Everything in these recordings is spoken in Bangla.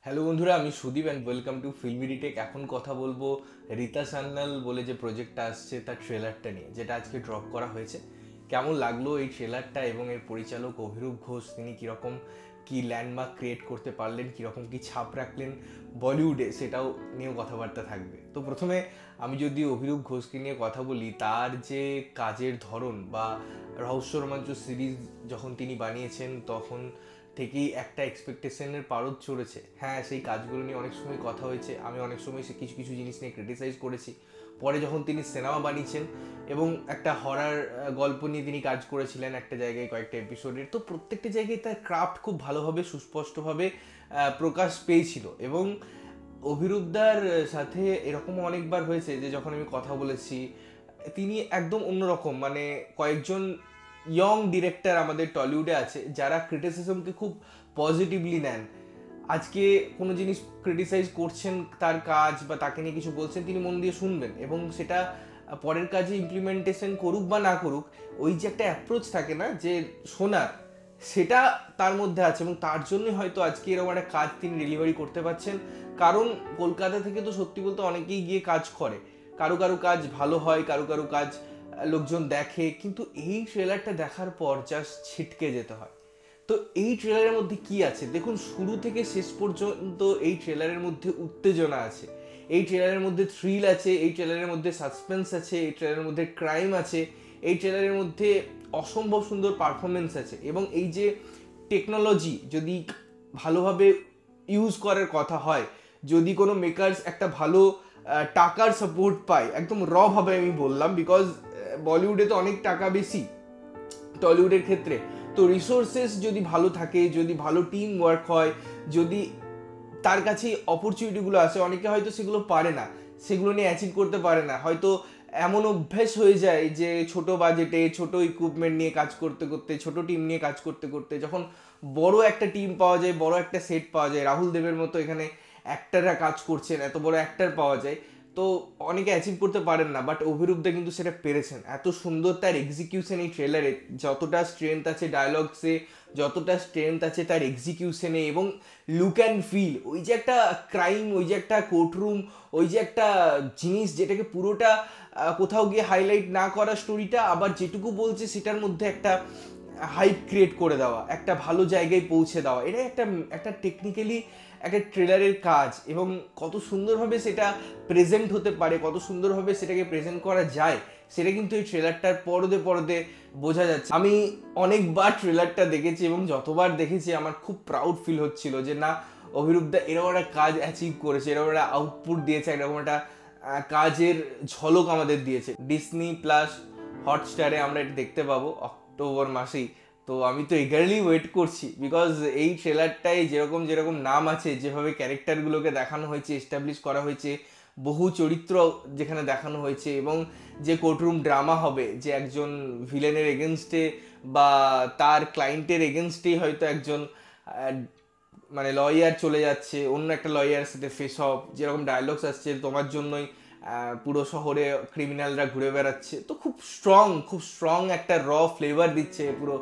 হ্যালো বন্ধুরা, আমি Sudip and welcome to filmy tech. এখন কথা বলবো রীতা সান্যাল বলে যে প্রজেক্টটা আসছে তার ট্রেলারটা নিয়ে, যেটা আজকে ড্রপ করা হয়েছে। কেমন লাগলো এই ট্রেলারটা এবং এর পরিচালক অভিরূপ ঘোষ তিনি কীরকম কি ল্যান্ডমার্ক ক্রিয়েট করতে পারলেন, কীরকম কি ছাপ রাখলেন বলিউডে, সেটাও নিয়েও কথাবার্তা থাকবে। তো প্রথমে আমি যদি অভিরূপ ঘোষকে নিয়ে কথা বলি, তার যে কাজের ধরন বা রহস্য রোমাঞ্চ সিরিজ যখন তিনি বানিয়েছেন তখন থেকেই একটা এক্সপেকটেশনের পারদ চড়েছে। হ্যাঁ, সেই কাজগুলো নিয়ে অনেক সময় কথা হয়েছে, আমি অনেক সময় সে কিছু কিছু জিনিস নিয়ে ক্রিটিসাইজ করেছি। পরে যখন তিনি সিনেমা বানিয়েছেন এবং একটা হরার গল্প নিয়ে তিনি কাজ করেছিলেন একটা জায়গায় কয়েকটা এপিসোডের, তো প্রত্যেকটা জায়গায় তার ক্রাফট খুব ভালোভাবে সুস্পষ্টভাবে প্রকাশ পেয়েছিল। এবং অভিরূপদার সাথে এরকম অনেকবার হয়েছে যে যখন আমি কথা বলেছি, তিনি একদম অন্যরকম, মানে কয়েকজন ইয়ং ডিরেক্টর আমাদের টলিউডে আছে যারা ক্রিটিসিজমকে খুব পজিটিভলি নেন। আজকে কোনো জিনিস ক্রিটিসাইজ করছেন তার কাজ বা তাকে নিয়ে কিছু বলছেন, তিনি মন দিয়ে শুনবেন এবং সেটা পরের কাজে ইমপ্লিমেন্টেশন করুক বা না করুক, ওই যে একটা অ্যাপ্রোচ থাকে না যে শোনার, সেটা তার মধ্যে আছে এবং তার জন্যই হয়তো আজকে এরকম একটা কাজ তিনি ডেলিভারি করতে পারছেন। কারণ কলকাতা থেকে তো সত্যি বলতে অনেকেই গিয়ে কাজ করে, কারো কারো কাজ ভালো হয়, কারো কারো কাজ লোকজন দেখে, কিন্তু এই ট্রেলারটা দেখার পর জাস্ট ছিটকে যেতে হয়। তো এই ট্রেলারের মধ্যে কি আছে দেখুন, শুরু থেকে শেষ পর্যন্ত এই ট্রেলারের মধ্যে উত্তেজনা আছে, এই ট্রেলারের মধ্যে থ্রিল আছে, এই ট্রেলারের মধ্যে সাসপেন্স আছে, এই ট্রেলারের মধ্যে ক্রাইম আছে, এই ট্রেলারের মধ্যে অসম্ভব সুন্দর পারফরমেন্স আছে। এবং এই যে টেকনোলজি যদি ভালোভাবে ইউজ করার কথা হয়, যদি কোনো মেকার্স একটা ভালো টাকার সাপোর্ট পায়, একদম র ভাবে আমি বললাম, বিকজ বলিউডে তো অনেক টাকা বেশি টলিউডের ক্ষেত্রে, তো রিসোর্সেস যদি ভালো থাকে, যদি ভালো টিম ওয়ার্ক হয়, যদি তার কাছে অপরচুনিটিগুলো আসে, অনেকে হয়তো সেগুলো পারে না, সেগুলো নিয়ে অ্যাচিভ করতে পারে না, হয়তো এমন অভ্যেস হয়ে যায় যে ছোট বাজেটে ছোট ইকুইপমেন্ট নিয়ে কাজ করতে করতে, ছোট টিম নিয়ে কাজ করতে করতে যখন বড় একটা টিম পাওয়া যায়, বড় একটা সেট পাওয়া যায়, রাহুল দেবের মতো এখানে অ্যাক্টাররা কাজ করছেন, এত বড় অ্যাক্টার পাওয়া যায়, তো অনেকে অ্যাচিভ করতে পারেন না। বাট অভিরূপদা কিন্তু সেটা পেরেছেন, এত সুন্দর তার এক্সিকিউশন এই ট্রেলারে, যতটা স্ট্রেংথ আছে ডায়লগসে, যতটা স্ট্রেংথ আছে তার এক্সিকিউশনে, এবং লুক অ্যান্ড ফিল, ওই যে একটা ক্রাইম, ওই যে একটা কোর্টরুম, ওই যে একটা জিনিস যেটাকে পুরোটা কোথাও গিয়ে হাইলাইট না করা স্টোরিটা, আবার যেটুকু বলছে সেটার মধ্যে একটা হাইপ ক্রিয়েট করে দেওয়া, একটা ভালো জায়গায় পৌঁছে দেওয়া, এটা একটা একটা টেকনিক্যালি একটা ট্রেলারের কাজ। এবং কত সুন্দরভাবে সেটা প্রেজেন্ট হতে পারে, কত সুন্দরভাবে সেটাকে প্রেজেন্ট করা যায়, সেটা কিন্তু এই ট্রেলারটার পরদে পরদে বোঝা যাচ্ছে। আমি অনেকবার ট্রেলারটা দেখেছি এবং যতবার দেখেছি আমার খুব প্রাউড ফিল হচ্ছিল যে না, অভিরূপদা এরকম একটা কাজ অ্যাচিভ করেছে, এরকম একটা আউটপুট দিয়েছে, এরকম একটা কাজের ঝলক আমাদের দিয়েছে। ডিসনি প্লাস হটস্টারে আমরা এটা দেখতে পাবো অক্টোবর মাসেই। তো আমি তো এগারলি ওয়েট করছি, বিকজ এই ট্রেলারটাই যেরকম যেরকম নাম আছে, যেভাবে ক্যারেক্টারগুলোকে দেখানো হয়েছে, এস্টাবলিশ করা হয়েছে, বহু চরিত্র যেখানে দেখানো হয়েছে, এবং যে কোর্টরুম ড্রামা হবে, যে একজন ভিলেনের এগেনস্টে বা তার ক্লায়েন্টের এগেনস্টেই হয়তো একজন মানে লয়ার চলে যাচ্ছে অন্য একটা লয়ারের সাথে ফেস অফ, যেরকম ডায়লগস আসছে, তোমার জন্যই পুরো শহরে ক্রিমিনালরা ঘুরে বেড়াচ্ছে, তো খুব স্ট্রং একটা র ফ্লেভার দিচ্ছে পুরো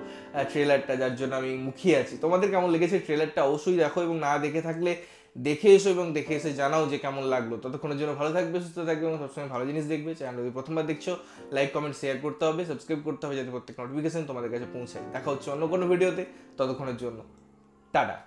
ট্রেলারটা, যার জন্য আমি মুখিয়ে আছি। তোমাদের কেমন লেগেছে ট্রেলারটা অবশ্যই দেখো, এবং না দেখে থাকলে দেখে এসো এবং দেখে এসে জানাও যে কেমন লাগলো। ততক্ষণের জন্য ভালো থাকবে, সুস্থ থাকবে এবং সবসময় ভালো জিনিস দেখবে। চ্যানেল যদি প্রথমবার দেখছো, লাইক কমেন্ট শেয়ার করতে হবে, সাবস্ক্রাইব করতে হবে, যাতে প্রত্যেক নোটিফিকেশন তোমাদের কাছে পৌঁছায়। দেখা হচ্ছে অন্য কোনো ভিডিওতে, ততক্ষণের জন্য টাটা।